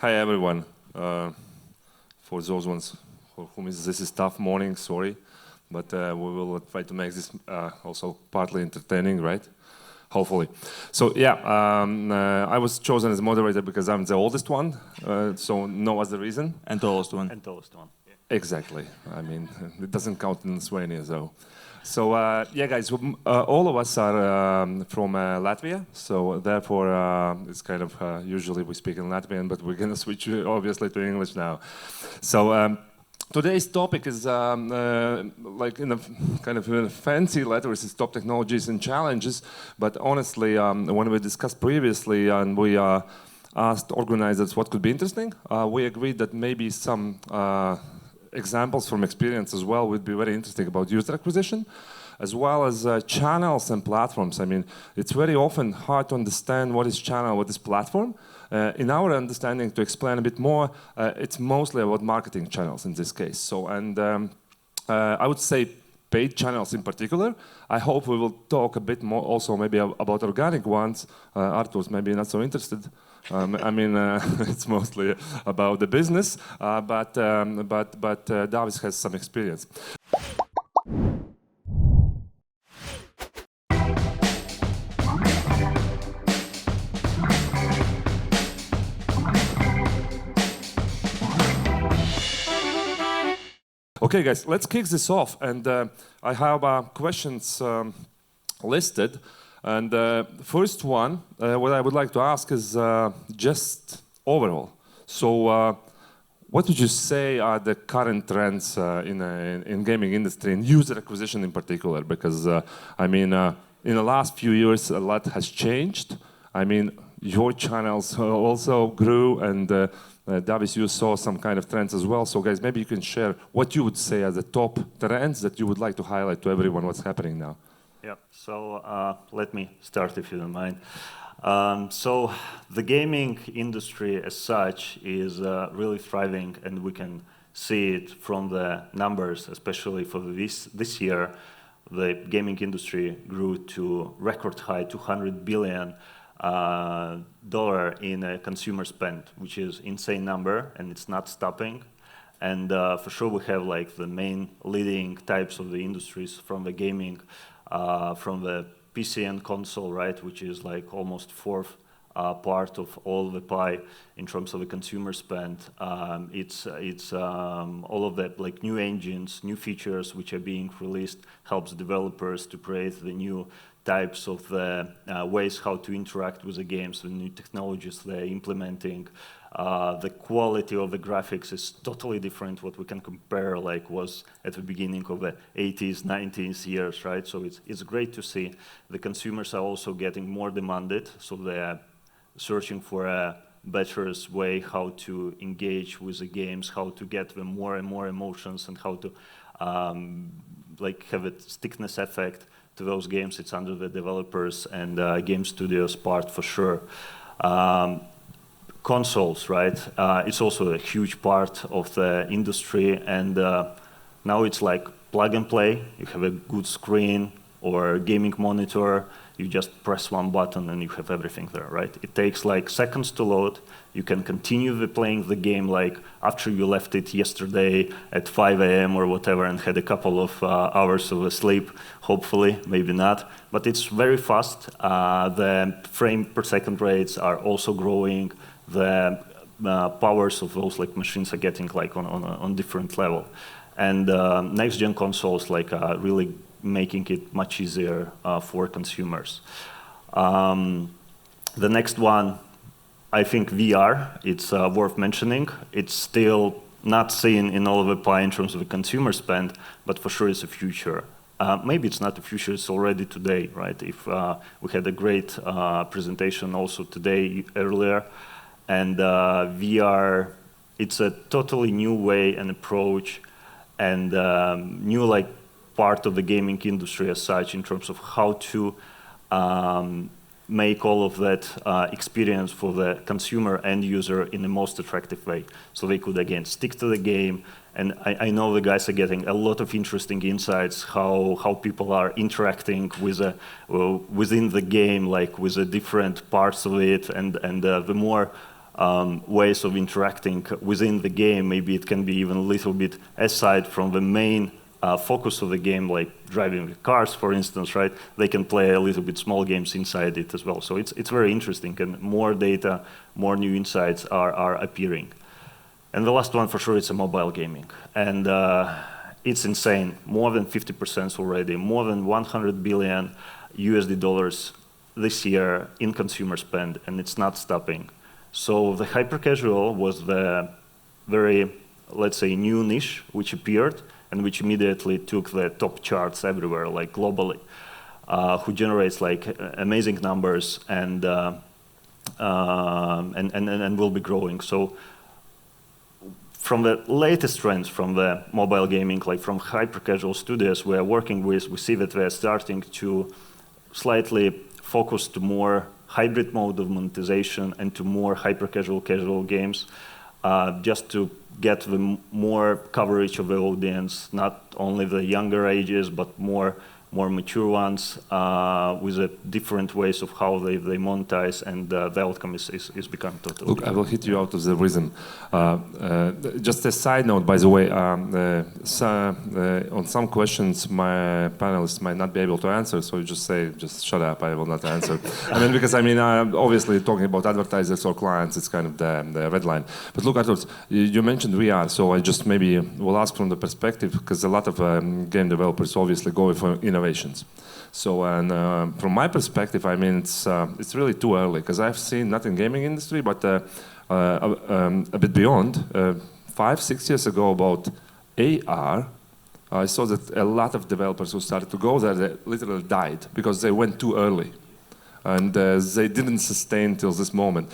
Hi everyone. For those ones for whom this is tough morning, sorry, but we will try to make this also partly entertaining, right? Hopefully. So yeah, I was chosen as moderator because I'm the oldest one, so no other reason. And tallest one. And tallest one. Yeah. Exactly. I mean, it doesn't count in Lithuania, though. So yeah, guys, all of us are from Latvia, so therefore it's kind of usually we speak in Latvian, but we're gonna switch obviously to English now. So today's topic is like in a kind of in a fancy letters, it's top technologies and challenges. But honestly, when we discussed previously and we asked organizers what could be interesting, we agreed that maybe some examples from experience as well would be very interesting about user acquisition, as well as channels and platforms. I mean, it's very often hard to understand what is channel, what is platform. In our understanding, to explain a bit more, it's mostly about marketing channels in this case. So, and I would say paid channels in particular. I hope we will talk a bit more also maybe about organic ones. Artur's maybe not so interested. I mean, it's mostly about the business, but Davis has some experience. Okay, guys, let's kick this off, and I have questions listed. And the first one, what I would like to ask is just overall. So what would you say are the current trends in gaming industry, in user acquisition in particular? Because, I mean, in the last few years, a lot has changed. I mean, your channels also grew, and Davis, you saw some kind of trends as well. So guys, maybe you can share what you would say are the top trends that you would like to highlight to everyone what's happening now. Yeah, so let me start if you don't mind. So the gaming industry as such is really thriving, and we can see it from the numbers, especially for this year. The gaming industry grew to record high $200 billion in consumer spend, which is insane number, and it's not stopping. And for sure we have like the main leading types of the industries from the gaming, from the PC and console, right, which is like almost fourth part of all the pie in terms of the consumer spend. It's all of that, like new engines, new features which are being released, helps developers to create the new types of the ways how to interact with the games, the new technologies they're implementing. The quality of the graphics is totally different what we can compare like was at the beginning of the 80s, 90s years, right? So it's great to see. The consumers are also getting more demanded, so they're searching for a better way how to engage with the games, how to get them more and more emotions, and how to like have a stickiness effect to those games. It's under the developers and game studios part for sure. Consoles, right? It's also a huge part of the industry, and now it's like plug and play. You have a good screen or a gaming monitor, you just press one button and you have everything there, right? It takes like seconds to load. You can continue playing the game like after you left it yesterday at 5 a.m. or whatever and had a couple of hours of sleep, hopefully, maybe not. But it's very fast. The frame per second rates are also growing. The powers of those like machines are getting like on different level. And next gen consoles like really making it much easier for consumers. The next one, I think VR, it's worth mentioning. It's still not seen in all of the pie in terms of the consumer spend, but for sure it's a future. Maybe it's not the future, it's already today, right? If we had a great presentation also today, earlier, and VR, it's a totally new way and approach, and new like part of the gaming industry as such in terms of how to make all of that experience for the consumer end user in the most attractive way. So they could again stick to the game. And I know the guys are getting a lot of interesting insights how people are interacting with within the game, like with the different parts of it, and the more ways of interacting within the game. Maybe it can be even a little bit aside from the main focus of the game, like driving the cars, for instance, right? They can play a little bit small games inside it as well. So it's very interesting, and more data, more new insights are appearing. And the last one, for sure, it's a mobile gaming. And it's insane, more than 50% already, more than 100 billion USD dollars this year in consumer spend, and it's not stopping. So the hyper-casual was the very, let's say, new niche which appeared and which immediately took the top charts everywhere, like globally, who generates like amazing numbers and will be growing. So from the latest trends from the mobile gaming, like from hyper-casual studios we are working with, we see that they are starting to slightly focus to more hybrid mode of monetization and to more hyper-casual, casual games, just to get the more coverage of the audience, not only the younger ages, but more mature ones, with different ways of how they monetize, and the outcome is becoming totally Look, I will hit you out of the rhythm. Just a side note, by the way, on some questions my panelists might not be able to answer, so you just say, just shut up, I will not answer. Because obviously talking about advertisers or clients, it's kind of the red line. But look, Arturs, you mentioned VR, so I just maybe will ask from the perspective, because a lot of game developers obviously go for innovations. So, and from my perspective, it's really too early, because I've seen not in gaming industry, but a bit beyond. 5-6 years ago, about AR, I saw that a lot of developers who started to go there, they literally died because they went too early, and they didn't sustain till this moment.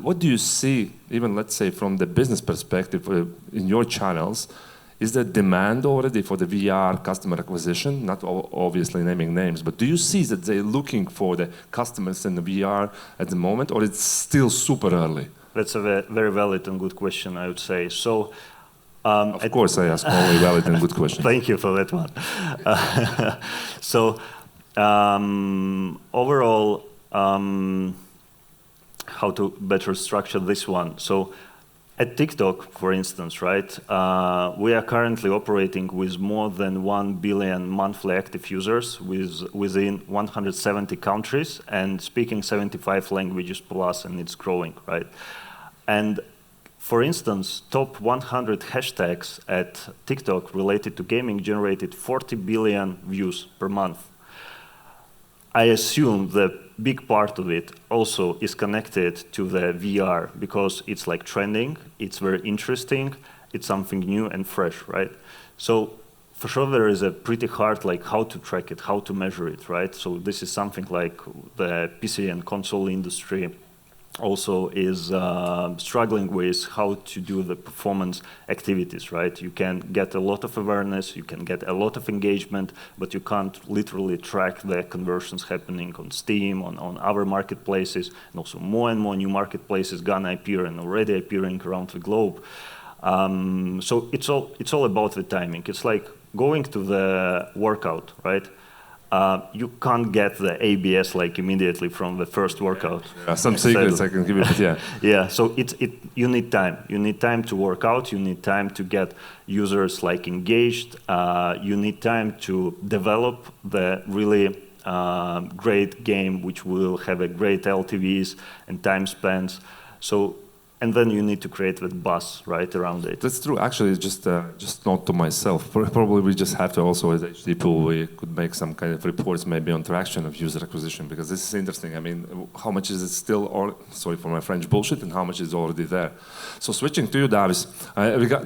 What do you see, even let's say from the business perspective, in your channels? Is there demand already for the VR customer acquisition? Not obviously naming names, but do you see that they're looking for the customers in the VR at the moment, or it's still super early? That's a very valid and good question, I would say. So, of course, I ask only valid and good questions. Thank you for that one. So, overall, how to better structure this one? So, at TikTok, for instance, right, we are currently operating with more than 1 billion monthly active users within 170 countries and speaking 75 languages plus, and it's growing, right? And for instance, top 100 hashtags at TikTok related to gaming generated 40 billion views per month. I assume the big part of it also is connected to the VR, because it's like trending, it's very interesting, it's something new and fresh, right? So for sure there is a pretty hard like how to track it, how to measure it, right? So this is something like the PC and console industry also is struggling with how to do the performance activities, right? You can get a lot of awareness, you can get a lot of engagement, but you can't literally track the conversions happening on Steam, on other marketplaces, and also more and more new marketplaces gonna appear and already appearing around the globe. So it's all about the timing. It's like going to the workout, right? You can't get the ABS like immediately from the first workout. Yeah, some secrets I can give you, but yeah. Yeah, so you need time. You need time to work out. You need time to get users like engaged. You need time to develop the really great game, which will have a great LTVs and time spans. So. And then you need to create that buzz, right, around it. That's true. Actually, just note to myself. Probably we just have to also, as HTTPOOL, we could make some kind of reports maybe on traction of user acquisition, because this is interesting. How much is it still, sorry for my French, bullshit, and how much is already there? So switching to you, Davis,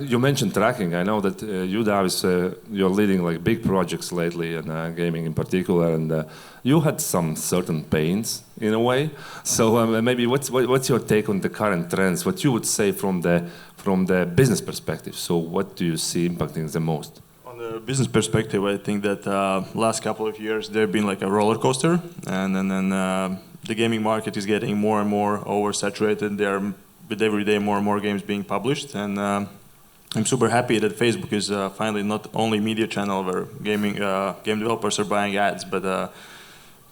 you mentioned tracking. I know that you, Davis, you're leading like big projects lately, and gaming in particular, and you had some certain pains in a way. So maybe what's your take on the current trends? What you would say from the business perspective? So what do you see impacting the most? On the business perspective, I think that last couple of years there have been like a roller coaster, and then the gaming market is getting more and more oversaturated. There are with every day more and more games being published, and I'm super happy that Facebook is finally not only media channel where game developers are buying ads, but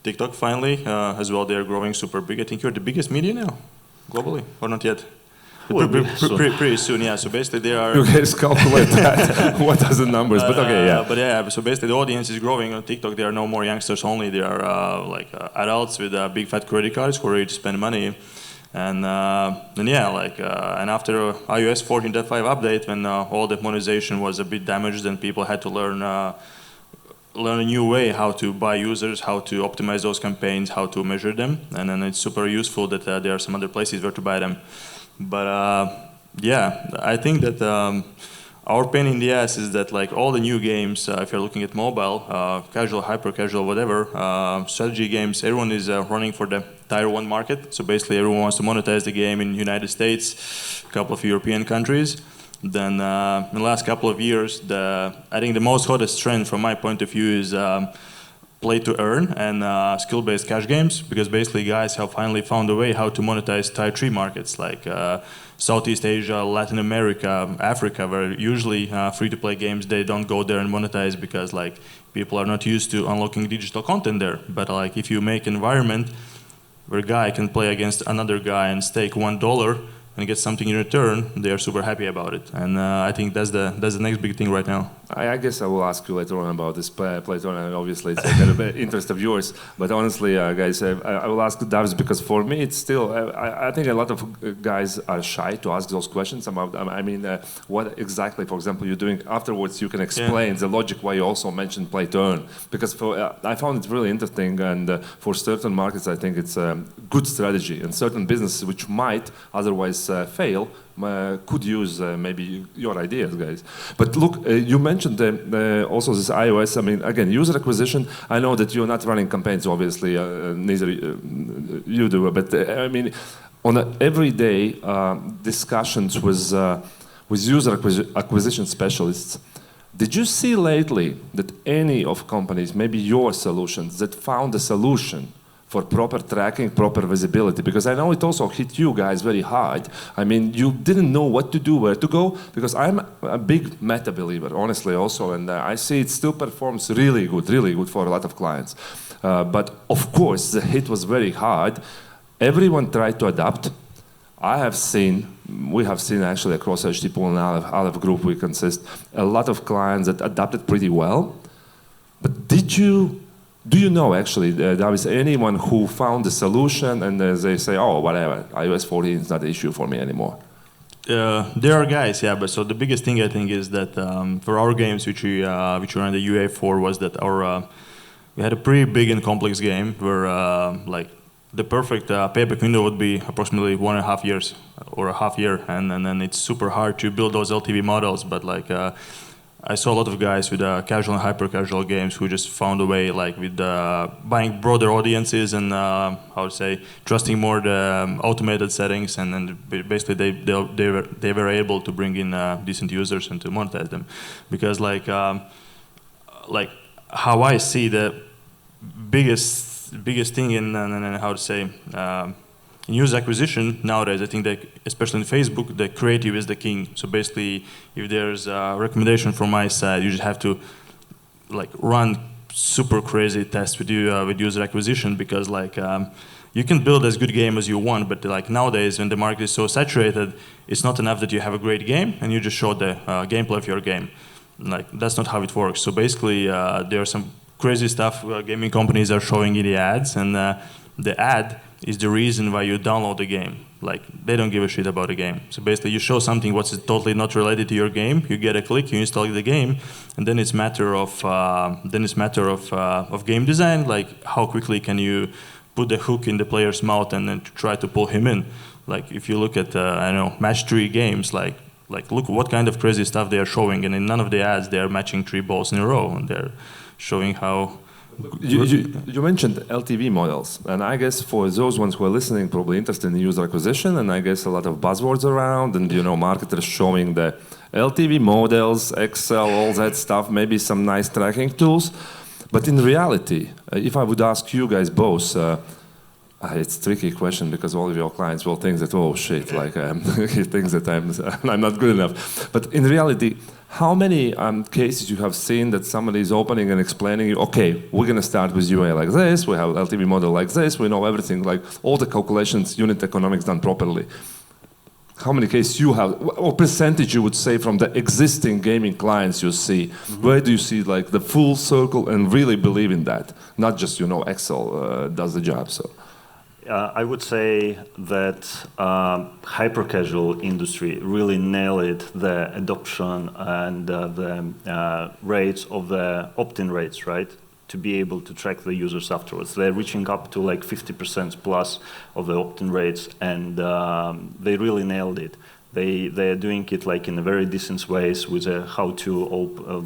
TikTok finally as well. They're growing super big. I think you're the biggest media now globally, or not yet? Will be soon. Pretty soon, yeah. So basically, they are. You guys calculate that. What are the numbers? But okay, yeah. But yeah, so basically, the audience is growing on TikTok. There are no more youngsters only. There are adults with big fat credit cards who are ready to spend money. And yeah, and after iOS 14.5 update, when all the monetization was a bit damaged, and people had to learn a new way how to buy users, how to optimize those campaigns, how to measure them, and then it's super useful that there are some other places where to buy them. But yeah, I think that our pain in the ass is that all the new games, if you're looking at mobile, casual, hyper casual, whatever, strategy games, everyone is running for the Tier 1 market. So basically, everyone wants to monetize the game in the United States, a couple of European countries. Then in the last couple of years, I think the most hottest trend from my point of view is play to earn and skill-based cash games, because basically guys have finally found a way how to monetize Tier 3 markets like Southeast Asia, Latin America, Africa, where usually free-to-play games, they don't go there and monetize because people are not used to unlocking digital content there. But if you make an environment where a guy can play against another guy and stake $1 and get something in return, they are super happy about it. And I think that's the next big thing right now. I guess I will ask you later on about this play to earn. Obviously, it's a kind of interest of yours. But honestly, guys, I will ask Davs, because for me, it's still, I think a lot of guys are shy to ask those questions about, what exactly, for example, you're doing afterwards. You can explain the logic why you also mentioned play to earn. Because I found it really interesting, and for certain markets, I think it's a good strategy. And certain businesses which might otherwise fail could use maybe your ideas, guys. But look, you mentioned also this iOS. Again, user acquisition. I know that you're not running campaigns, obviously, neither you do. But on everyday discussions with user acquisition specialists, did you see lately that any of companies, maybe your solutions, that found a solution for proper tracking, proper visibility? Because I know it also hit you guys very hard. You didn't know what to do, where to go, because I'm a big meta believer, honestly, also, and I see it still performs really good for a lot of clients. But of course, the hit was very hard. Everyone tried to adapt. We have seen actually across HTTPOOL and Aleph Group, we consist a lot of clients that adapted pretty well. But do you know, actually, there is anyone who found a solution and they say, oh, whatever, iOS 14 is not an issue for me anymore? There are guys, yeah, but so the biggest thing I think is that for our games, which we ran the UA for, was that we had a pretty big and complex game where the perfect payback window would be approximately 1.5 years or a half year, and then it's super hard to build those LTV models, but I saw a lot of guys with casual and hyper-casual games who just found a way, with buying broader audiences and trusting more the automated settings, and then basically they were able to bring in decent users and to monetize them, because how I see the biggest thing in in user acquisition nowadays, I think that especially in Facebook, the creative is the king. So basically, if there's a recommendation from my side, you just have to run super crazy tests with user acquisition, because you can build as good a game as you want, but nowadays when the market is so saturated, it's not enough that you have a great game and you just show the gameplay of your game. That's not how it works. So basically, there are some crazy stuff gaming companies are showing in the ads, and the ad is the reason why you download the game. They don't give a shit about the game. So basically, you show something what's totally not related to your game, you get a click, you install the game, and then it's matter of game design, how quickly can you put the hook in the player's mouth and then try to pull him in. If you look at match 3 games, look what kind of crazy stuff they are showing, and in none of the ads they are matching 3 balls in a row, and they're showing how. You mentioned LTV models, and I guess for those ones who are listening, probably interested in user acquisition, and I guess a lot of buzzwords around, and marketers showing the LTV models, Excel, all that stuff, maybe some nice tracking tools. But in reality, if I would ask you guys both, it's a tricky question because all of your clients will think that, oh shit, he thinks that I'm not good enough. But in reality, How many cases you have seen that somebody is opening and explaining, okay, we're going to start with UA like this, we have LTV model like this, we know everything, like all the calculations, unit economics done properly. How many cases you have, or percentage you would say from the existing gaming clients you see? Where do you see like the full circle and really believe in that? Not just, you know, Excel does the job, so. I would say that hyper-casual industry really nailed the adoption and the rates of the opt-in rates, right? To be able to track the users afterwards. They're reaching up to like 50% plus of the opt-in rates, and they really nailed it. They're doing it like in a very decent ways with how to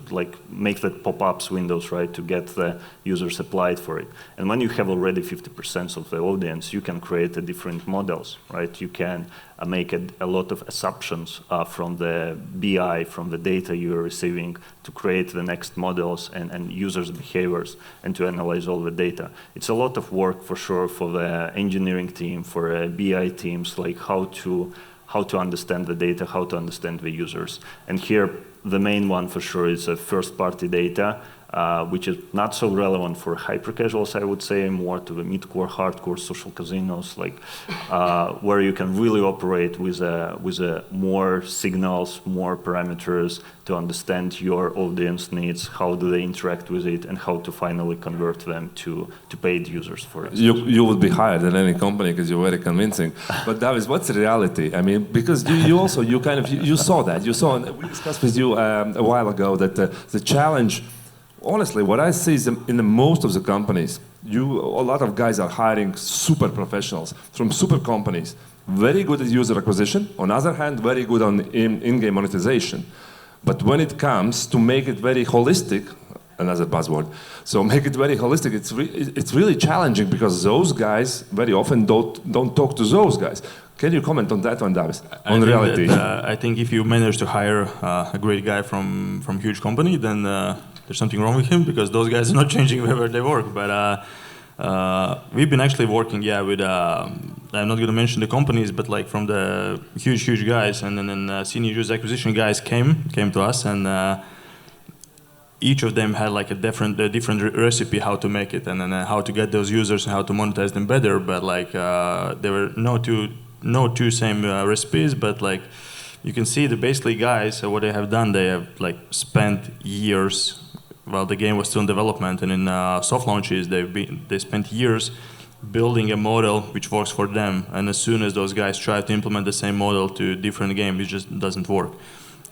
like make the pop-ups windows, right, to get the users applied for it. And when you have already 50% of the audience, you can create different models, right? You can make a lot of assumptions from the BI, from the data you're receiving to create the next models and users' behaviors and to analyze all the data. It's a lot of work for sure for the engineering team, for BI teams, like how to understand the data, how to understand the users. And here, the main one for sure is first-party data, which is not so relevant for hyper-casuals, I would say, more to the mid-core, hardcore social casinos, like where you can really operate with more signals, more parameters to understand your audience needs, how do they interact with it, and how to finally convert them to paid users, for instance. You would be higher than any company because you're very convincing. But Davis, what's the reality? I mean, because you saw that. You saw, and we discussed with you a while ago that the challenge. Honestly, what I see is in most of the companies, a lot of guys are hiring super professionals from super companies, very good at user acquisition, on the other hand, very good on in-game monetization. But when it comes to make it very holistic, another buzzword, so make it very holistic, it's really challenging because those guys very often don't talk to those guys. Can you comment on that one, Davis? On reality? I think if you manage to hire a great guy from huge company, then there's something wrong with him because those guys are not changing wherever they work. But we've been actually working, with I'm not going to mention the companies, but like from the huge guys, and then senior user acquisition guys came to us, and each of them had like a different recipe how to make it, and then how to get those users and how to monetize them better. But like there were no two same recipes, but like you can see the basically guys, what they have done, they have like spent years while the game was still in development, and in soft launches they spent years building a model which works for them, and as soon as those guys try to implement the same model to different games, it just doesn't work.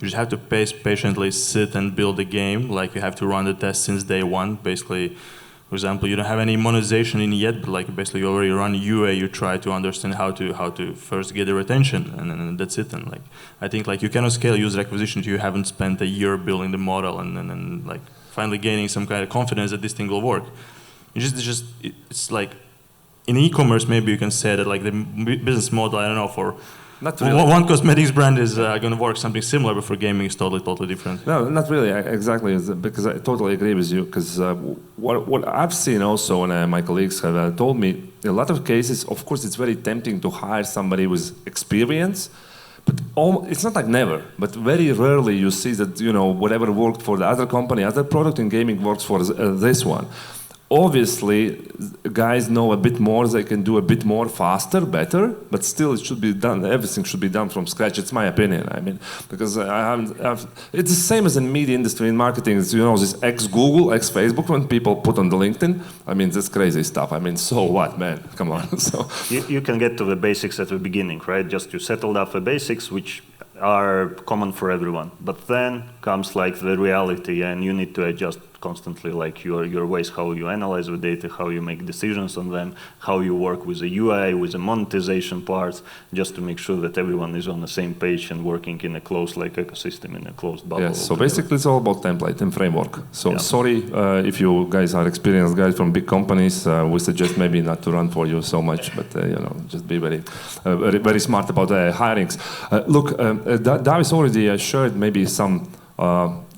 You just have to patiently sit and build a game, like you have to run the test since day one. Basically, for example, you don't have any monetization in yet, but like basically you already run UA, you try to understand how to first get their attention, and then that's it. And like I think like you cannot scale user acquisition if you haven't spent a year building the model and like finally gaining some kind of confidence that this thing will work. It's like in e-commerce maybe you can say that like the business model, I don't know, for not really. One cosmetics brand is going to work something similar, but for gaming it's totally different. No, not really, exactly, because I totally agree with you, because what I've seen also, and my colleagues have told me, in a lot of cases, of course, it's very tempting to hire somebody with experience, but it's not like never, but very rarely you see that, whatever worked for the other company, other product in gaming works for this one. Obviously, guys know a bit more, they can do a bit more faster, better, but still it should be done, everything should be done from scratch. It's my opinion, I mean, because it's the same as in media industry, in marketing, it's, this ex-Google, ex-Facebook, when people put on the LinkedIn, I mean, that's crazy stuff. I mean, so what, man, come on. So you can get to the basics at the beginning, right? Just you settled up the basics, which are common for everyone. But then comes like the reality, and you need to adjust constantly, like your ways, how you analyze the data, how you make decisions on them, how you work with the UI, with the monetization parts, just to make sure that everyone is on the same page and working in a closed like ecosystem, in a closed bubble. Yes, so basically it's all about template and framework. So sorry if you guys are experienced guys from big companies, we suggest maybe not to run for you so much, but just be very smart about hirings. Look, Davis already shared maybe some,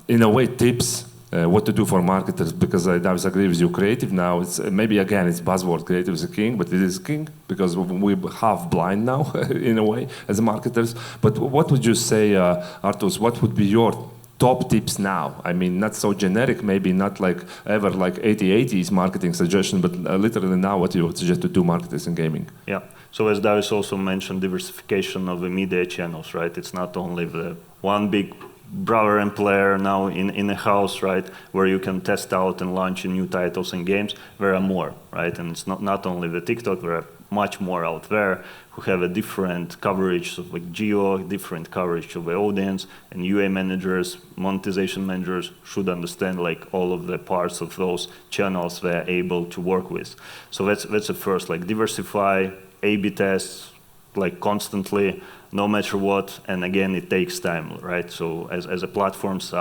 in a way, tips what to do for marketers, because I agree with you. Creative now, it's maybe again it's buzzword. Creative is a king, but it is king because we're half blind now in a way as marketers. But what would you say, Arturs? What would be your top tips now? I mean, not so generic, maybe not like ever like 80/80s marketing suggestion, but literally now what you would suggest to do marketers in gaming. Yeah. So as Davis also mentioned, diversification of the media channels, right? It's not only the one big brother and player now in a house, right, where you can test out and launch new titles and games. There are more, right? And it's not only the TikTok, there are much more out there who have a different coverage of like geo, different coverage of the audience, and UA managers, monetization managers should understand like all of the parts of those channels they're able to work with. So that's the first, like diversify, A/B tests, like constantly, no matter what, and again, it takes time, right? So as a platforms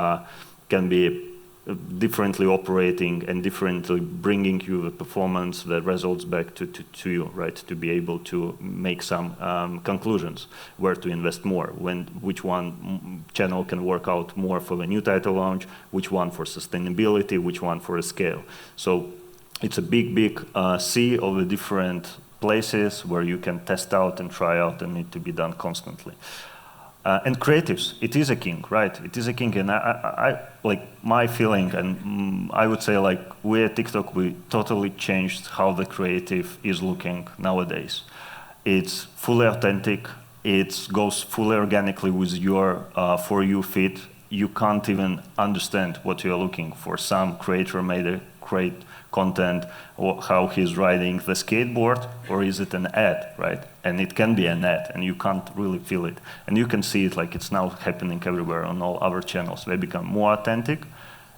can be differently operating and differently bringing you the performance, the results back to you, right? To be able to make some conclusions, where to invest more, which one channel can work out more for the new title launch, which one for sustainability, which one for a scale. So it's a big sea of the different places where you can test out and try out and need to be done constantly. And creatives, it is a king, right? It is a king, and I like my feeling, and I would say like we at TikTok, we totally changed how the creative is looking nowadays. It's fully authentic, it goes fully organically with your For You feed. You can't even understand what you're looking for. Some creator made a great content, or how he's riding the skateboard, or is it an ad, right? And it can be an ad, and you can't really feel it. And you can see it like it's now happening everywhere on all other channels. They become more authentic.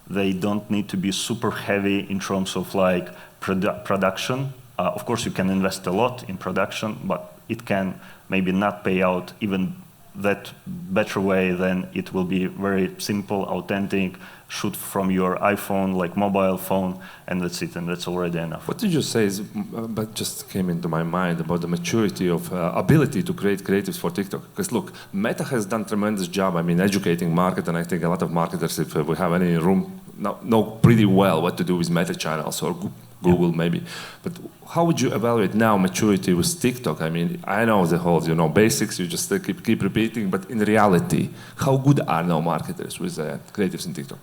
They don't need to be super heavy in terms of like production. Of course, you can invest a lot in production, but it can maybe not pay out even that better way than it will be very simple, authentic, shoot from your iPhone, like mobile phone, and that's it, and that's already enough. What did you say is, but just came into my mind about the maturity of ability to create creatives for TikTok? Because look, Meta has done tremendous job, I mean, educating market, and I think a lot of marketers, if we have any room, know pretty well what to do with Meta channels or Google maybe. But how would you evaluate now maturity with TikTok? I mean, I know the whole, basics, you just keep repeating, but in reality, how good are now marketers with creatives in TikTok?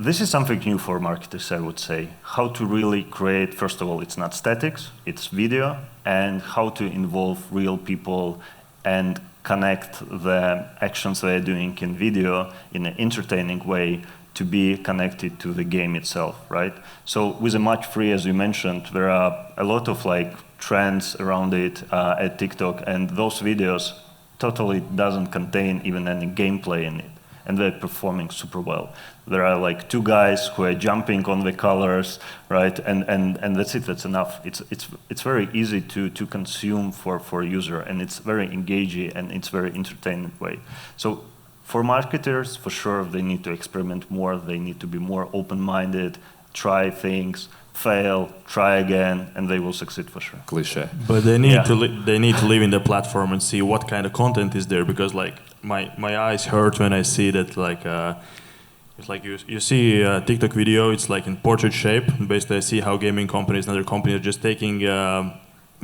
This is something new for marketers, I would say. How to really create, first of all, it's not statics, it's video, and how to involve real people and connect the actions they're doing in video in an entertaining way to be connected to the game itself, right? So with a match free, as you mentioned, there are a lot of like trends around it at TikTok, and those videos totally doesn't contain even any gameplay in it, and they're performing super well. There are like two guys who are jumping on the colors, right? And that's it, that's enough. It's very easy to consume for a user, and it's very engaging, and it's very entertaining way. So for marketers, for sure, they need to experiment more, they need to be more open-minded, try things, fail, try again, and they will succeed for sure. Cliche. But they need they need to live in the platform and see what kind of content is there, because like my eyes hurt when I see that like it's like you see a TikTok video, it's like in portrait shape. Basically, I see how gaming companies and other companies are just taking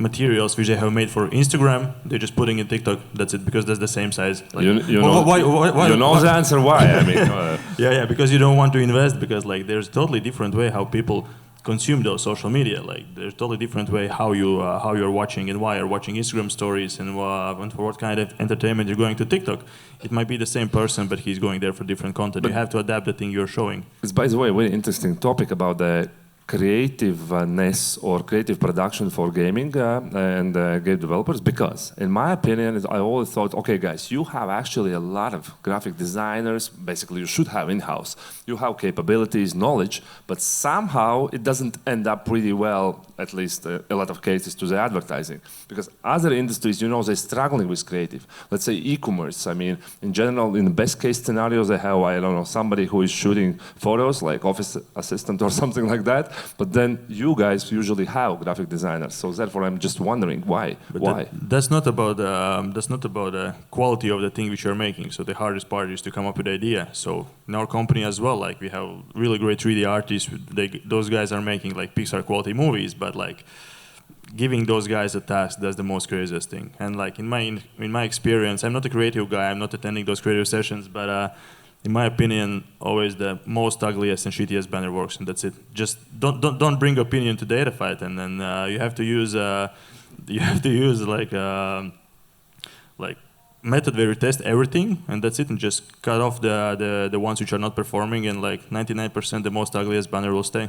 materials which they have made for Instagram, they're just putting in TikTok. That's it, because that's the same size. Like, you know the answer why. I mean, yeah, because you don't want to invest, because like there's a totally different way how people consume those social media. Like there's a totally different way how you're watching and why you're watching Instagram stories, and for what kind of entertainment you're going to TikTok. It might be the same person, but he's going there for different content. But you have to adapt the thing you're showing. It's, by the way, a very interesting topic about the creativeness or creative production for gaming and game developers, because in my opinion, I always thought, okay guys, you have actually a lot of graphic designers, basically you should have in-house. You have capabilities, knowledge, but somehow it doesn't end up pretty well, at least a lot of cases, to the advertising. Because other industries, they're struggling with creative. Let's say e-commerce, I mean, in general, in the best case scenarios, they have, I don't know, somebody who is shooting photos, like office assistant or something like that. But then you guys usually have graphic designers, so therefore I'm just wondering why. That's not about the quality of the thing which you're making. So the hardest part is to come up with the idea. So in our company as well, like we have really great 3D artists. Those guys are making like Pixar quality movies, but like giving those guys a task, that's the most craziest thing. And like in my experience, I'm not a creative guy. I'm not attending those creative sessions, but in my opinion, always the most ugliest and shittiest banner works, and that's it. Just don't bring opinion to data fight, and then you have to use like method where you test everything, and that's it, and just cut off the ones which are not performing, and like 99% the most ugliest banner will stay.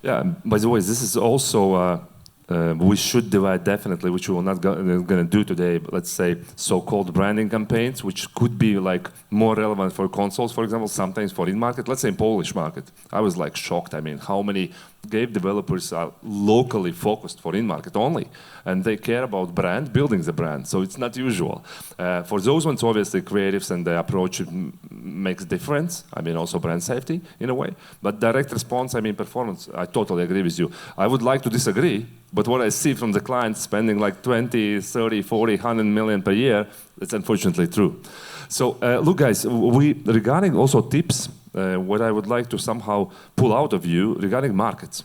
Yeah. By the way, this is also. We should divide definitely, which we will not going to do today, but let's say so-called branding campaigns, which could be like more relevant for consoles, for example, sometimes for in-market. Let's say in Polish market, I was like shocked. I mean, how many game developers are locally focused for in-market only, and they care about brand, building the brand. So it's not usual. For those ones, obviously, creatives and the approach makes difference. I mean, also brand safety in a way. But direct response, I mean, performance, I totally agree with you. I would like to disagree. But what I see from the clients spending like 20, 30, 40, 100 million per year, it's unfortunately true. So look, guys, regarding also tips, what I would like to somehow pull out of you regarding markets.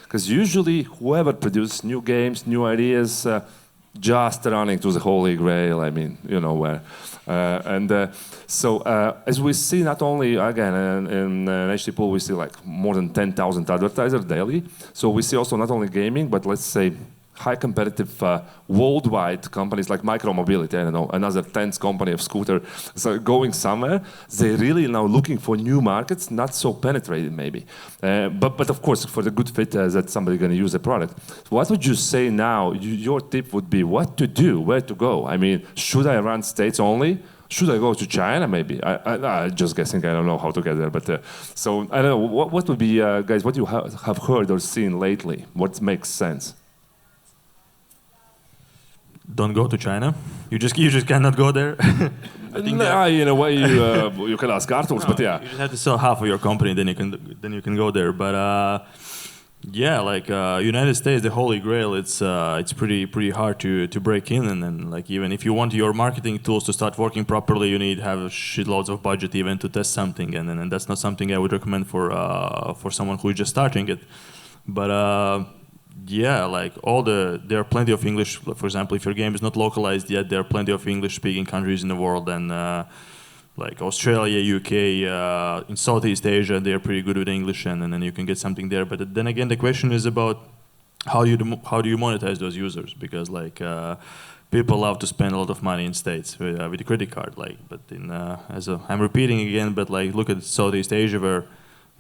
Because usually whoever produces new games, new ideas, just running to the holy grail, I mean, you know where. So as we see, not only, again, in HTTPOOL, we see like more than 10,000 advertisers daily. So we see also not only gaming, but let's say high competitive worldwide companies like Micromobility, I don't know, another 10th company of scooter, so going somewhere. They're really now looking for new markets, not so penetrated maybe. But of course, for the good fit that somebody going to use the product. What would you say now, your tip would be what to do, where to go? I mean, should I run states only? Should I go to China maybe? I'm just guessing, I don't know how to get there. But so I don't know, what would be, guys, what you have heard or seen lately? What makes sense? Don't go to China. You just cannot go there. I think in a way you can ask Arturs, but yeah. You just have to sell half of your company, then you can go there. But yeah, like United States, the holy grail. It's pretty hard to break in, and then like even if you want your marketing tools to start working properly, you need to have shitloads of budget even to test something, and that's not something I would recommend for someone who is just starting it. But yeah, like there are plenty of English. For example, if your game is not localized yet, there are plenty of English-speaking countries in the world, and like Australia, UK, in Southeast Asia, they are pretty good with English, and then you can get something there. But then again, the question is about how do you monetize those users? Because like people love to spend a lot of money in states with a credit card. Like, but I'm repeating again, but like look at Southeast Asia where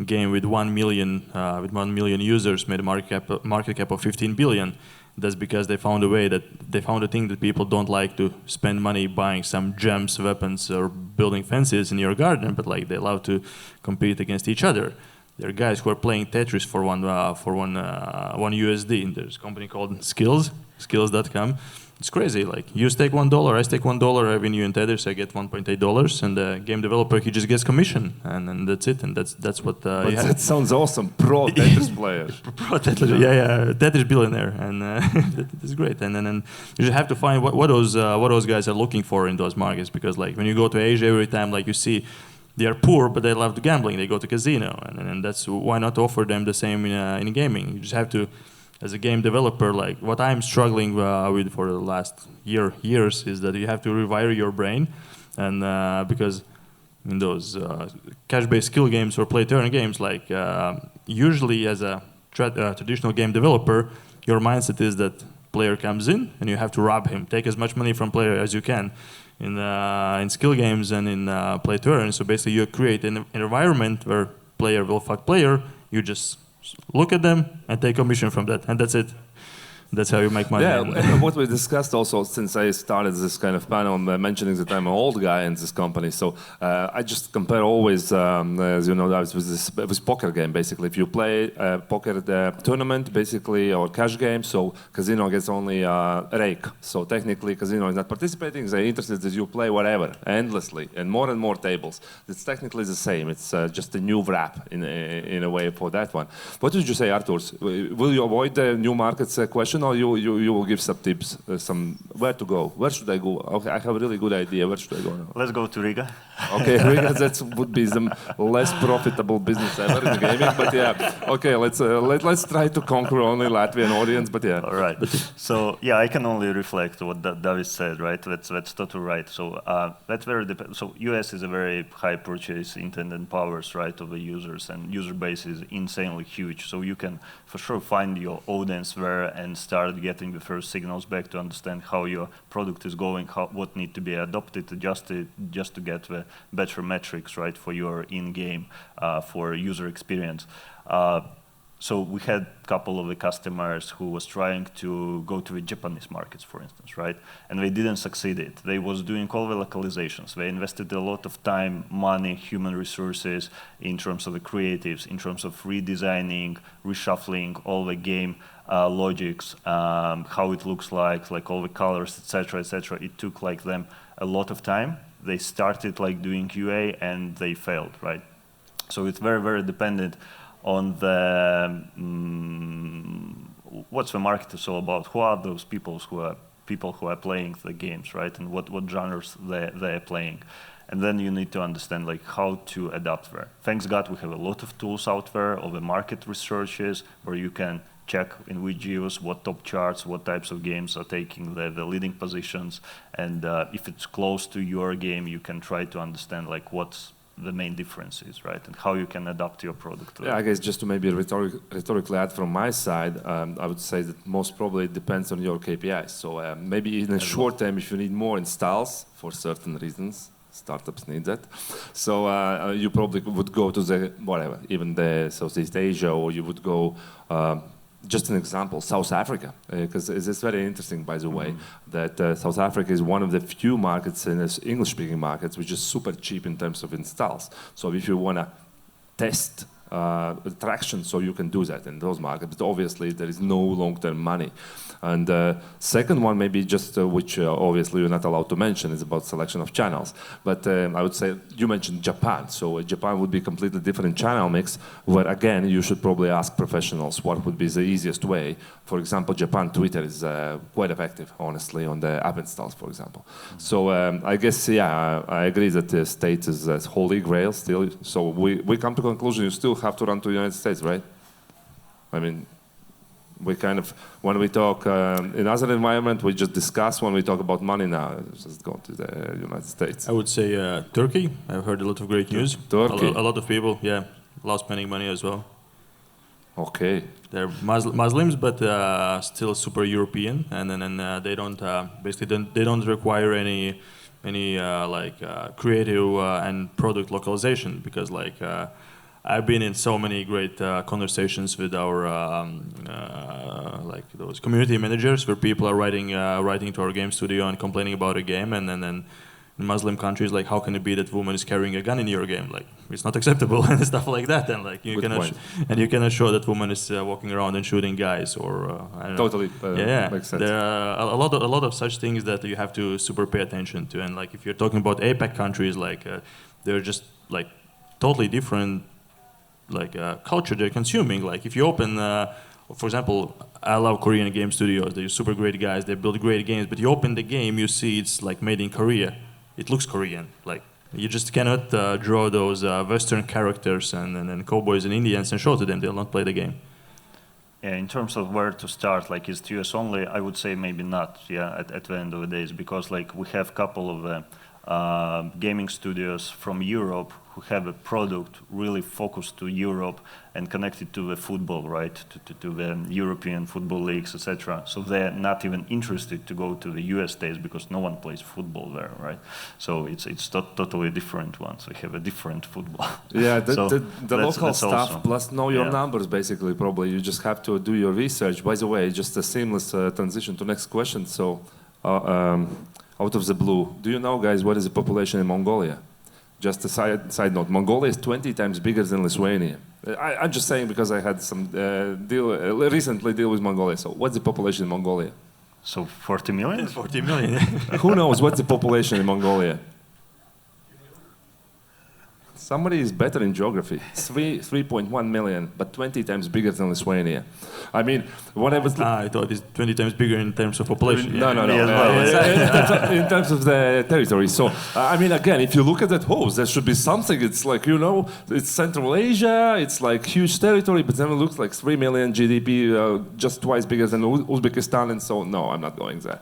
game with 1 million users made a market cap of 15 billion. That's because they found a thing that people don't like to spend money buying some gems, weapons, or building fences in your garden, but like they love to compete against each other. There are guys who are playing Tetris for one USD. And there's a company called skills.com. It's crazy. Like you stake $1, I stake $1 revenue in Tetris, I get $1.8, and the game developer he just gets commission, and that's it. And that's what. That sounds awesome. Pro Tetris player. Pro Tetris, yeah, Tetris billionaire, and that's great. And then you just have to find what those guys are looking for in those markets, because like when you go to Asia, every time like you see. They are poor, but they love gambling. They go to casino, and that's why not offer them the same in gaming. You just have to. As a game developer, like what I'm struggling with for the last years is that you have to rewire your brain, and because in those cash-based skill games or play-turn games, like usually as a traditional game developer, your mindset is that player comes in and you have to rob him, take as much money from player as you can. In skill games and in play-turn, so basically you create an environment where player will fuck player. You just look at them and take commission from that, and that's it. That's how you make money. Yeah, what we discussed also since I started this kind of panel, mentioning that I'm an old guy in this company. So I just compare always, as you know, with poker game. Basically, if you play a poker tournament, basically, or cash game, so casino gets only a rake. So technically, casino is not participating. They're interested that you play whatever, endlessly, and more tables. It's technically the same. It's just a new wrap in a way for that one. What did you say, Arturs? Will you avoid the new markets question? professional, you will give some tips, some where to go. Where should I go? Okay, I have a really good idea. Where should I go now? Let's go to Riga. Okay, Riga, that would be the less profitable business ever in gaming. But yeah, okay, let's try to conquer only Latvian audience. But yeah. All right. So yeah, I can only reflect what David said. Right. That's totally right. So that's very So US is a very high purchase intent and powers, right, of the users, and user base is insanely huge. So you can for sure find your audience there and start getting the first signals back to understand how your product is going, what need to be adopted, adjusted, just to get the better metrics, right, for your in-game, for user experience. So we had a couple of the customers who was trying to go to the Japanese markets, for instance, right? And they didn't succeed it. They was doing all the localizations. They invested a lot of time, money, human resources in terms of the creatives, in terms of redesigning, reshuffling all the game logics, how it looks like all the colors, etc., etc. It took like them a lot of time. They started like doing QA and they failed, right? So it's very, very dependent on the what's the market is all about, who are those people who are playing the games, right, and what genres they're playing. And then you need to understand like how to adapt there. Thanks God we have a lot of tools out there, of the market researches, where you can check in which geos, what top charts, what types of games are taking the leading positions, and if it's close to your game, you can try to understand like what's the main differences, right, and how you can adapt your product to Yeah, I guess just to maybe rhetorically add from my side, I would say that most probably it depends on your KPIs. So maybe in a short term, if you need more installs for certain reasons, startups need that. So you probably would go to the whatever, even the Southeast Asia, or you would go. Just an example, South Africa, because it's very interesting, by the way, that South Africa is one of the few markets in English-speaking markets which is super cheap in terms of installs. So if you want to test traction, so you can do that in those markets, but obviously there is no long-term money. And second one, maybe just which obviously you're not allowed to mention, is about selection of channels. But I would say you mentioned Japan, so Japan would be a completely different channel mix, where again you should probably ask professionals what would be the easiest way. For example, Japan Twitter is quite effective, honestly, on the app installs, for example. So I guess, yeah, I agree that the state is holy grail still. So we come to conclusion you still have to run to the United States, right? I mean, we kind of, when we talk in other environment, we just discuss. When we talk about money now, just go to the United States. I would say Turkey. I've heard a lot of great news. Turkey. A lot of people, yeah, love spending money as well. Okay. They're Muslims, but still super European, and then they don't basically they don't require any creative and product localization, because like. I've been in so many great conversations with our like those community managers, where people are writing to our game studio and complaining about a game, and then in Muslim countries, like, how can it be that woman is carrying a gun in your game? Like, it's not acceptable and stuff like that. And like you cannot show that woman is walking around and shooting guys, or I don't know. Totally makes sense. There are a lot of such things that you have to super pay attention to. And like if you're talking about APAC countries, like they're just like totally different. Like culture they're consuming. Like if you open, for example, I love Korean game studios. They're super great guys. They build great games. But you open the game, you see it's like made in Korea. It looks Korean. Like you just cannot draw those Western characters and cowboys and Indians and show to them. They'll not play the game. Yeah, in terms of where to start, like is it US only? I would say maybe not. Yeah, at the end of the day, because like we have a couple of gaming studios from Europe who have a product really focused to Europe and connected to the football, right, to the European football leagues, etc. So they're not even interested to go to the US states because no one plays football there, right? So it's totally different ones. We have a different football. Yeah, the local stuff also, plus know your numbers, basically, probably. You just have to do your research. By the way, just a seamless transition to next question. So, out of the blue, do you know, guys, what is the population in Mongolia? Just a side note, Mongolia is 20 times bigger than Lithuania. I'm just saying because I had some recently deal with Mongolia. So what's the population in Mongolia? So 40 million? 40 million. Who knows what's the population in Mongolia? Somebody is better in geography. 3.1 million, but 20 times bigger than Lithuania. I mean, when I was... I thought it's 20 times bigger in terms of population. No. In terms of the territory. So, I mean, again, if you look at that, there should be something. It's like, it's Central Asia, it's like huge territory, but then it looks like 3 million GDP, just twice bigger than Uzbekistan, and so, no, I'm not going there.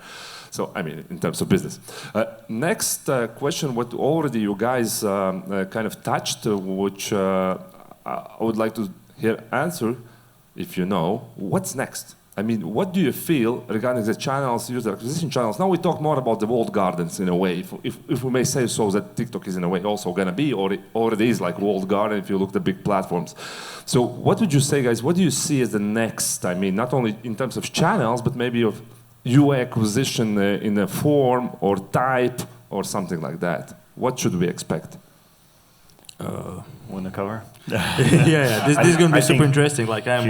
So, I mean, in terms of business. Next question, what already you guys kind of touched, which I would like to hear answer, if you know, what's next? I mean, what do you feel regarding the channels, user acquisition channels? Now we talk more about the walled gardens in a way, if we may say so, that TikTok is in a way also going to be, or it already is like walled garden if you look at the big platforms. So what would you say, guys, what do you see as the next, I mean, not only in terms of channels, but maybe of UA acquisition in a form or type or something like that? What should we expect? Want to cover? This is going to be super interesting. Like I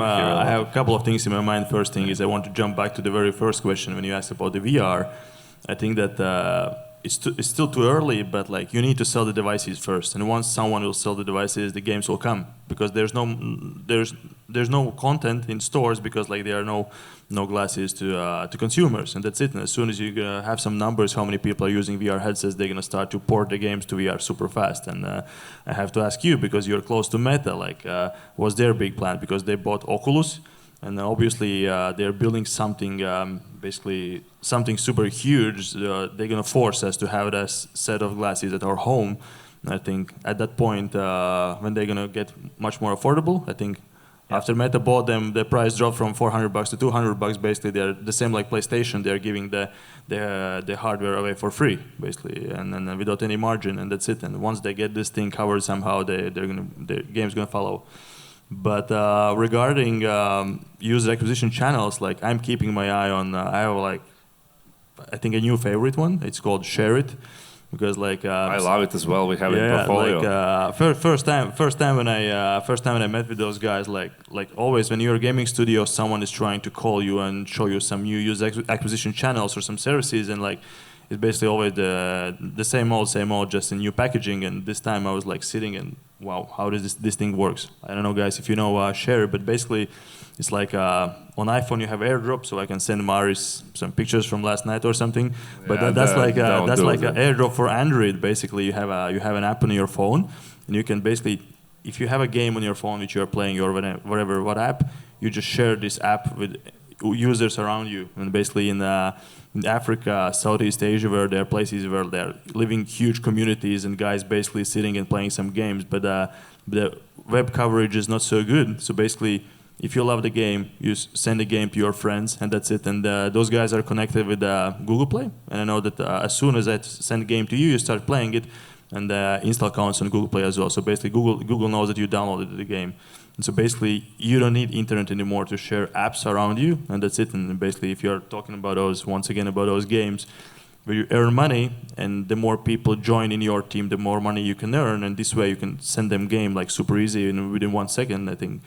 have a couple of things in my mind. First thing is I want to jump back to the very first question when you asked about the VR. I think that it's still too early, but like you need to sell the devices first. And once someone will sell the devices, the games will come, because there's no content in stores, because like there are no glasses to consumers, and that's it. And as soon as you have some numbers, how many people are using VR headsets, they're gonna start to port the games to VR super fast. And I have to ask you, because you're close to Meta, like what's their big plan? Because they bought Oculus, and obviously they're building something, basically something super huge. They're gonna force us to have that set of glasses at our home. And I think at that point, when they're gonna get much more affordable, I think. After Meta bought them, the price dropped from $400 to $200. Basically, they're the same like PlayStation. They're giving the hardware away for free, basically, and without any margin, and that's it. And once they get this thing covered somehow, the game's gonna follow. But regarding user acquisition channels, like I'm keeping my eye on. I have like, I think a new favorite one. It's called Share It. Because like I love it as well. We have it in portfolio. Like first time when I met with those guys, like always when you're a gaming studio, someone is trying to call you and show you some new user acquisition channels or some services, and like it's basically always the same old, just in new packaging. And this time I was like sitting and wow, how does this thing works? I don't know, guys, if you know Share, but basically it's like on iPhone you have AirDrop, so I can send Māris some pictures from last night or something. But that's like an AirDrop for Android. Basically, you have an app on your phone, and you can basically, if you have a game on your phone which you are playing or whatever, what app, you just share this app with users around you. And basically in Africa, Southeast Asia, where there are places where they're living huge communities and guys basically sitting and playing some games, but the web coverage is not so good. So basically, if you love the game, you send the game to your friends, and that's it. And those guys are connected with Google Play. And I know that as soon as I send a game to you, you start playing it, and install counts on Google Play as well. So basically, Google knows that you downloaded the game. And so basically, you don't need internet anymore to share apps around you, and that's it. And basically, if you're talking about those games, where you earn money, and the more people join in your team, the more money you can earn, and this way you can send them game like super easy and within 1 second. I think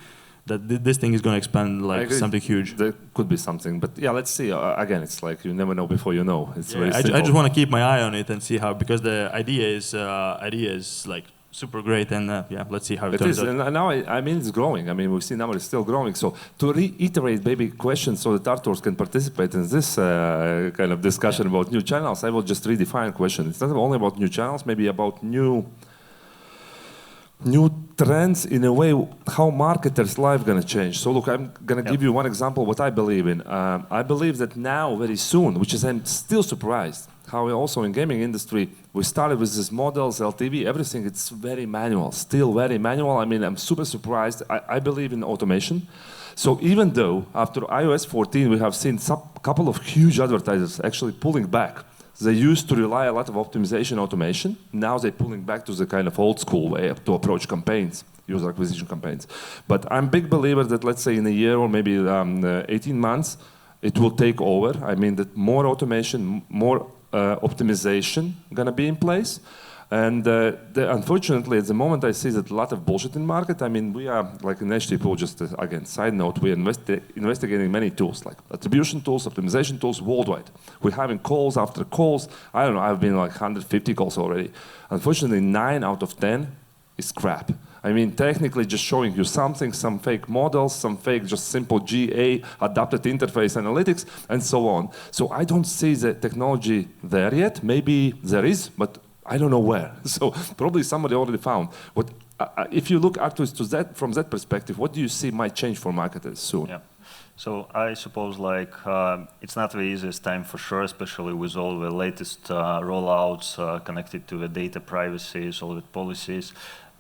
that this thing is going to expand like something huge. There could be something, but yeah, let's see. Again, it's like you never know before you know. It's very simple. I just want to keep my eye on it and see how, because the idea is like super great, and let's see how it turns out. And now, I mean, it's growing. I mean, we see now it's still growing. So to reiterate maybe questions so that Arturs can participate in this kind of discussion about new channels, I will just redefine question. It's not only about new channels, maybe about new trends in a way, how marketers' life gonna change. So look, I'm gonna give you one example what I believe in. I believe that now, very soon, which is I'm still surprised, how also in gaming industry, we started with these models, LTV, everything, it's very manual, still very manual. I mean, I'm super surprised. I believe in automation. So even though after iOS 14, we have seen some couple of huge advertisers actually pulling back. They used to rely a lot of optimization automation. Now they're pulling back to the kind of old school way to approach campaigns, user acquisition campaigns. But I'm a big believer that let's say in a year or maybe 18 months, it will take over. I mean that more automation, more optimization gonna be in place. And unfortunately, at the moment, I see that a lot of bullshit in market. I mean, we are, like in HTTPOOL, just again, side note, we're investigating many tools, like attribution tools, optimization tools worldwide. We're having calls after calls. I don't know, I've been like 150 calls already. Unfortunately, 9 out of 10 is crap. I mean, technically just showing you something, some fake models, some fake just simple GA, adapted interface analytics, and so on. So I don't see the technology there yet. Maybe there is, but I don't know where. So probably somebody already found. But if you look Arturs to that, from that perspective, what do you see might change for marketers soon? Yeah. So I suppose like it's not the easiest time for sure, especially with all the latest rollouts connected to the data privacy, all the policies.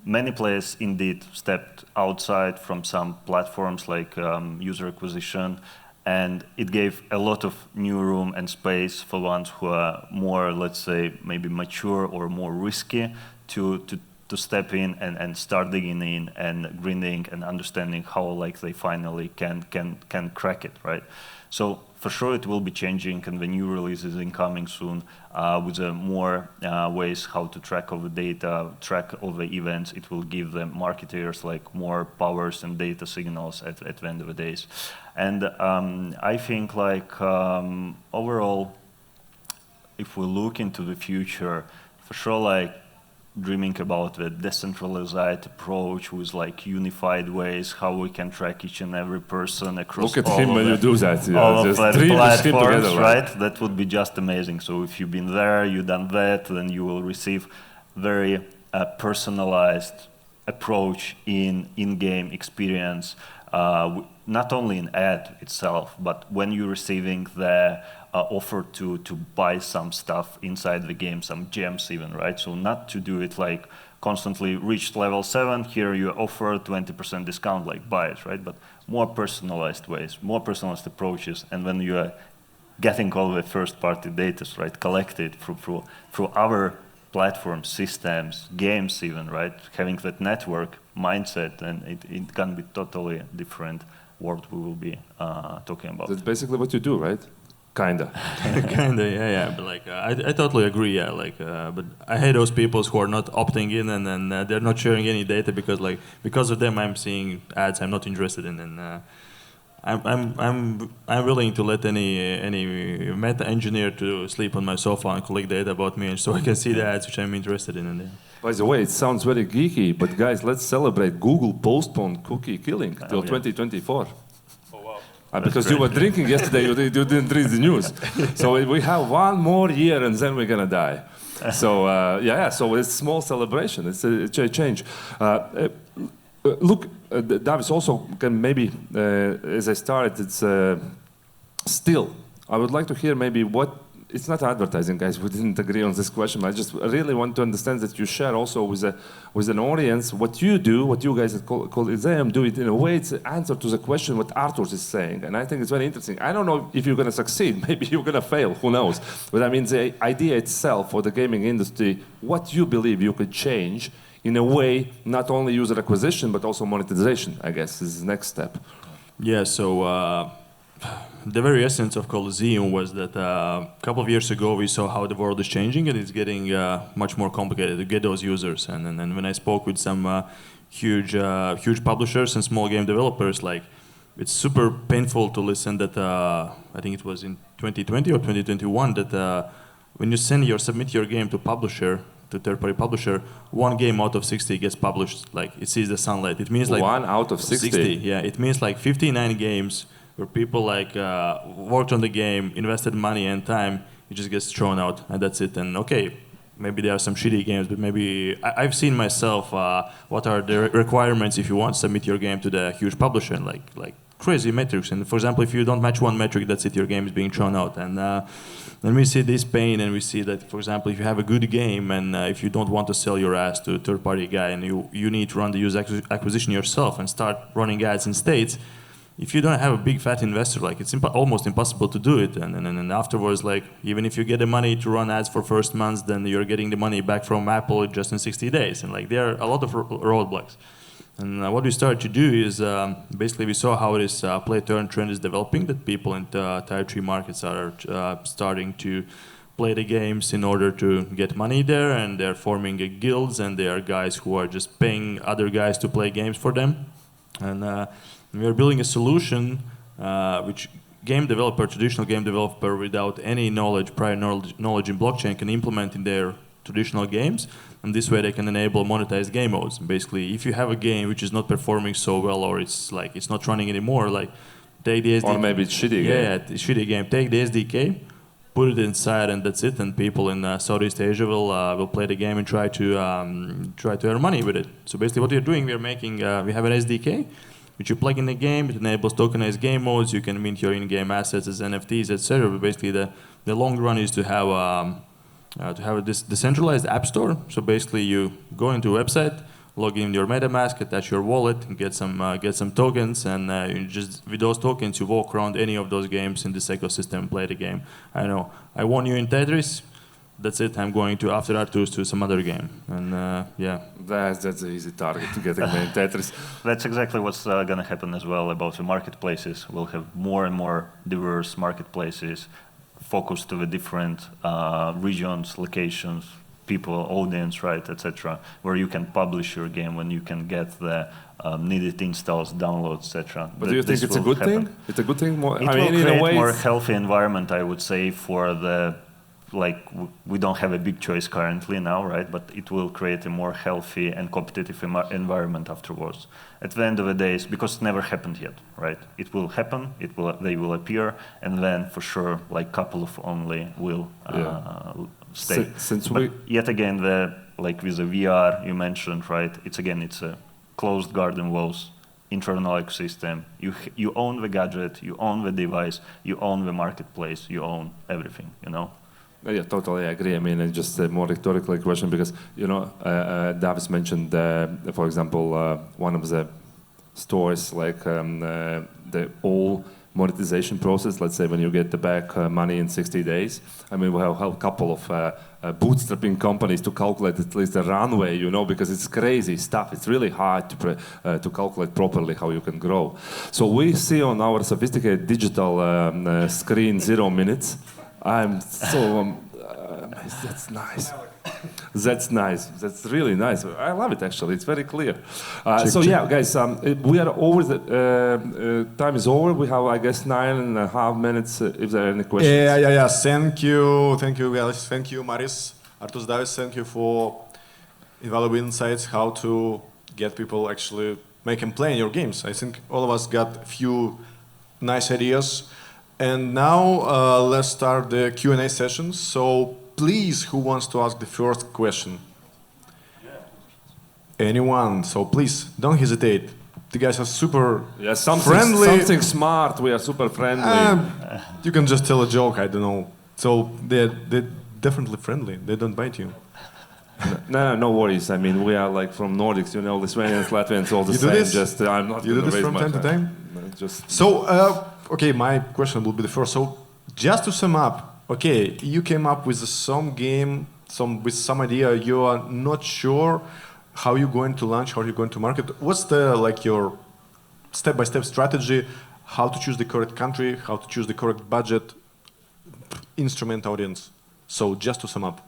Many players indeed stepped outside from some platforms like user acquisition, and it gave a lot of new room and space for ones who are more, let's say, maybe mature or more risky to step in and start digging in and grinding and understanding how like they finally can crack it, right? So for sure it will be changing, and the new release is incoming soon with more ways how to track all the data, track all the events. It will give the marketers like more powers and data signals at the end of the days. And I think like overall, if we look into the future, for sure like dreaming about the decentralized approach with like unified ways how we can track each and every person across Look at him when you do that. Yeah, all just of the dream platforms, together, right? That would be just amazing. So if you've been there, you've done that, then you will receive very personalized approach in-game experience, not only in ad itself, but when you're receiving the offer to buy some stuff inside the game, some gems even, right? So not to do it like constantly reached level 7, here you offer 20% discount, like buy it, right? But more personalized ways, more personalized approaches, and when you are getting all the first-party data, right, collected through our platform systems, games even, right? Having that network mindset, and it can be totally different world we will be talking about. That's basically what you do, right? Kinda. Kinda, yeah. But like, I totally agree, yeah. Like, but I hate those people who are not opting in, and then they're not sharing any data because of them I'm seeing ads I'm not interested in, and I'm willing to let any meta engineer to sleep on my sofa and collect data about me, and so I can see the ads which I'm interested in. And by the way, it sounds very geeky, but guys, let's celebrate Google postponed cookie killing till 2024. Because you were drinking yesterday, you didn't read the news. So we have one more year and then we're going to die. So so it's a small celebration. It's a change. Look, Davis, also can maybe, as I started, it's still, I would like to hear maybe what, it's not advertising, guys, we didn't agree on this question. I just really want to understand that you share also with an audience what you do, what you guys at Colizeum do it in a way, it's an answer to the question what Arturs is saying. And I think it's very interesting. I don't know if you're going to succeed, maybe you're going to fail, who knows. But I mean, the idea itself for the gaming industry, what you believe you could change in a way, not only user acquisition, but also monetization, I guess, is the next step. Yeah, so the very essence of Colizeum was that a couple of years ago we saw how the world is changing, and it's getting much more complicated to get those users. And when I spoke with some huge publishers and small game developers, like it's super painful to listen that I think it was in 2020 or 2021 that when you submit your game to third-party publisher, one game out of 60 gets published, like it sees the sunlight. It means like 1 out of 60. Yeah, it means like 59 games where people like worked on the game, invested money and time, it just gets thrown out, and that's it. And okay, maybe there are some shitty games, but maybe I've seen myself what are the requirements if you want to submit your game to the huge publisher, and like crazy metrics. And for example, if you don't match one metric, that's it, your game is being thrown out. And then we see this pain, and we see that, for example, if you have a good game and if you don't want to sell your ass to a third-party guy, and you need to run the user acquisition yourself and start running ads in states, if you don't have a big fat investor, like it's almost impossible to do it. And afterwards, like even if you get the money to run ads for first months, then you're getting the money back from Apple just in 60 days. And like there are a lot of roadblocks. And what we started to do is basically we saw how this play-to-earn trend is developing, that people in Tier 3 markets are starting to play the games in order to get money there, and they're forming guilds, and there are guys who are just paying other guys to play games for them. And we are building a solution which traditional game developer without any prior knowledge in blockchain can implement in their traditional games, and this way they can enable monetized game modes. Basically, if you have a game which is not performing so well, or it's not running anymore, like take the SDK. Or maybe it's shitty game. Yeah, it's shitty game. Take the SDK, put it inside, and that's it. And people in Southeast Asia will play the game and try to earn money with it. So basically, what we're doing, we have an SDK, which you plug in the game. It enables tokenized game modes. You can mint your in-game assets as NFTs, etc. But basically, the long run is to have a decentralized app store. So basically, you go into a website, log in your MetaMask, attach your wallet, and get some tokens, and you just with those tokens you walk around any of those games in this ecosystem and play the game. I know I won you in Tetris. That's it. I'm going to after that to some other game, and yeah. That's an easy target to get in Tetris. That's exactly what's going to happen as well about the marketplaces. We'll have more and more diverse marketplaces focused to the different regions, locations, people, audience, right, etc., where you can publish your game, when you can get the needed installs, downloads, etc. But do you think it's a good thing? It's a good thing. It will create a more healthy environment, I would say, for the we don't have a big choice currently now, right? But it will create a more healthy and competitive environment afterwards. At the end of the day, because it never happened yet, right? It will happen. They will appear, and then for sure, couple of only will stay. But yet again, with the VR you mentioned, right? It's a closed garden walls, internal ecosystem. You own the gadget, you own the device, you own the marketplace, you own everything. Yeah, totally agree. I mean, it's just a more rhetorical question because, Davis mentioned, for example, one of the stores, the all monetization process, let's say when you get back money in 60 days. I mean, we have a couple of bootstrapping companies to calculate at least the runway, because it's crazy stuff. It's really hard to calculate properly how you can grow. So we see on our sophisticated digital screen 0 minutes. I'm so that's nice. That's nice. That's really nice. I love it actually. It's very clear. Yeah, guys, we are over. The time is over. We have, I guess, 9.5 minutes. If there are any questions. Yeah. Thank you, guys. Thank you, Māris, Artūrs, Davis. Thank you for invaluable insights how to get people actually make and play in your games. I think all of us got a few nice ideas. And now let's start the Q&A session. So please, who wants to ask the first question? Anyone? So please, don't hesitate. The guys are super friendly. Something smart. We are super friendly. You can just tell a joke. I don't know. So they're definitely friendly. They don't bite you. No worries. I mean, we are from Nordics. Lithuanians, Latvians, all the same. Just I'm not. You do this from time to time. So. Okay, my question will be the first. So, just to sum up, okay, you came up with some game, with some idea. You are not sure how you're going to launch, how you're going to market. What's your step-by-step strategy? How to choose the correct country? How to choose the correct budget, instrument, audience? So, just to sum up.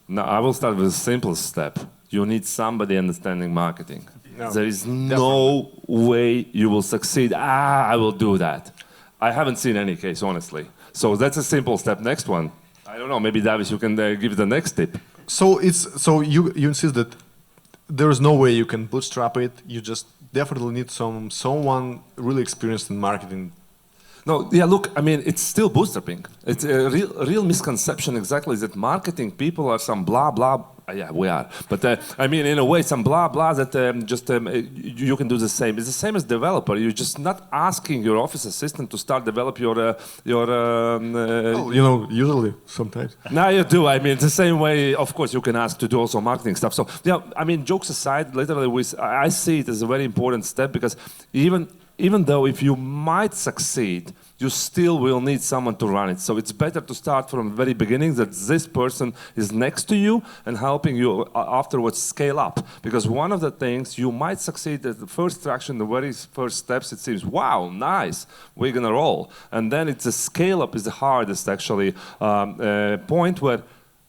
Now, I will start with the simplest step. You need somebody understanding marketing. No, there is no way you will succeed. I will do that. I haven't seen any case, honestly. So that's a simple step. Next one. I don't know. Maybe Davis, you can give the next tip. So you insist that there is no way you can bootstrap it. You just definitely need someone really experienced in marketing. No, yeah, look, I mean, it's still bootstrapping. It's a real misconception exactly that marketing people are some blah, blah. Yeah, we are. But I mean, in a way, some blah, blah that you can do the same. It's the same as developer. You're just not asking your office assistant to start develop your usually, sometimes. No, you do. I mean, the same way, of course, you can ask to do also marketing stuff. So, yeah, I mean, jokes aside, literally, I see it as a very important step because even though if you might succeed, you still will need someone to run it. So it's better to start from the very beginning that this person is next to you and helping you afterwards scale up. Because one of the things you might succeed at the first traction, the very first steps, it seems, wow, nice, we're gonna roll. And then it's a scale up is the hardest actually point where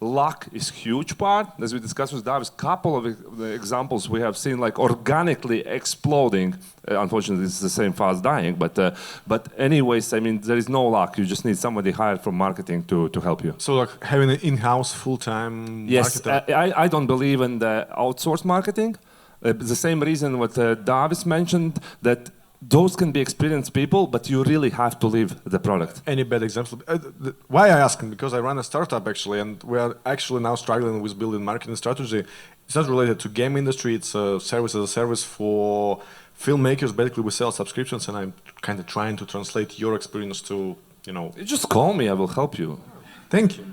luck is huge part. As we discussed with Davis, couple of examples we have seen like organically exploding. Unfortunately, it's the same fast dying. But anyways, I mean, there is no luck. You just need somebody hired from marketing to help you. So like having an in-house full-time yes, marketer? I don't believe in the outsourced marketing. The same reason what Davis mentioned, that those can be experienced people, but you really have to live the product. Any bad example? Why I ask? Because I run a startup actually, and we are actually now struggling with building marketing strategy. It's not related to game industry. It's a service as a service for filmmakers. Basically, we sell subscriptions, and I'm kind of trying to translate your experience to, you know. You just call me. I will help you. Thank you.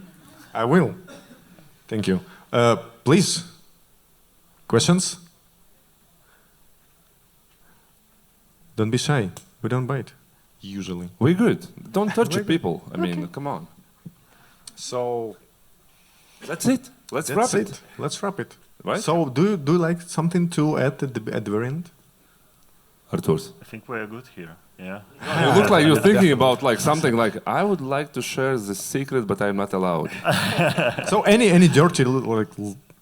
I will. Thank you. Please. Questions? Don't be shy. We don't bite, usually. We're good. Don't torture people. I mean, come on. So that's it. Let's wrap it. Let's wrap it. Right? So do you like something to add at the very end? Arturs. I think we're good here. Yeah. You look like you're thinking about like something like, I would like to share the secret, but I'm not allowed. So any dirty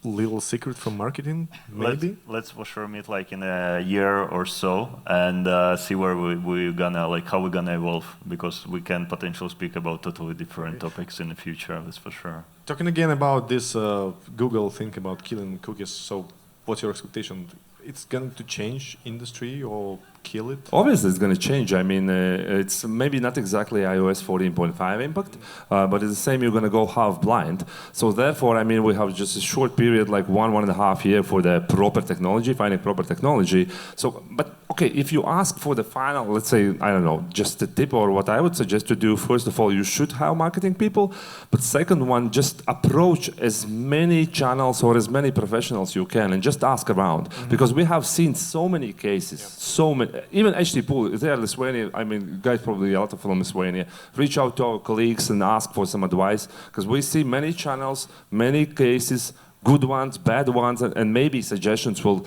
little secret from marketing, maybe? Let's for sure meet like in a year or so and see where we're gonna like how we're gonna evolve, because we can potentially speak about totally different topics in the future. That's for sure. Talking again about this Google thing about killing cookies. So, what's your expectation? It's going to change industry or kill it? Obviously, it's going to change. I mean, it's maybe not exactly iOS 14.5 impact, but it's the same. You're going to go half blind. So therefore, I mean, we have just a short period, like 1.5 years for the proper technology, finding proper technology. So, but okay, if you ask for the final, let's say, I don't know, just a tip or what I would suggest to do, first of all, you should have marketing people. But second one, just approach as many channels or as many professionals you can and just ask around. Mm-hmm. Because we have seen so many cases, so many. Even HTTPOOL, they are Lithuania. I mean, guys, probably a lot of from Lithuania. Reach out to our colleagues and ask for some advice, because we see many channels, many cases, good ones, bad ones, and maybe suggestions will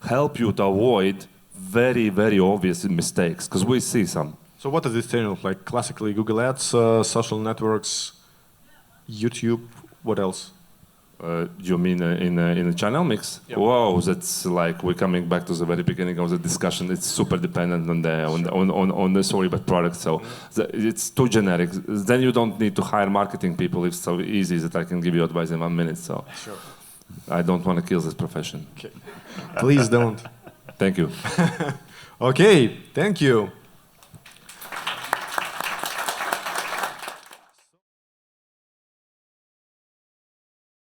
help you to avoid very, very obvious mistakes, because we see some. So what does this channel like? Classically, Google Ads, social networks, YouTube. What else? You mean in a channel mix? Yep. Wow, that's like we're coming back to the very beginning of the discussion. It's super dependent on the sorry but product. So it's too generic. Then you don't need to hire marketing people. It's so easy that I can give you advice in 1 minute. So sure. I don't want to kill this profession. Okay. Please don't. Thank you. Okay, thank you.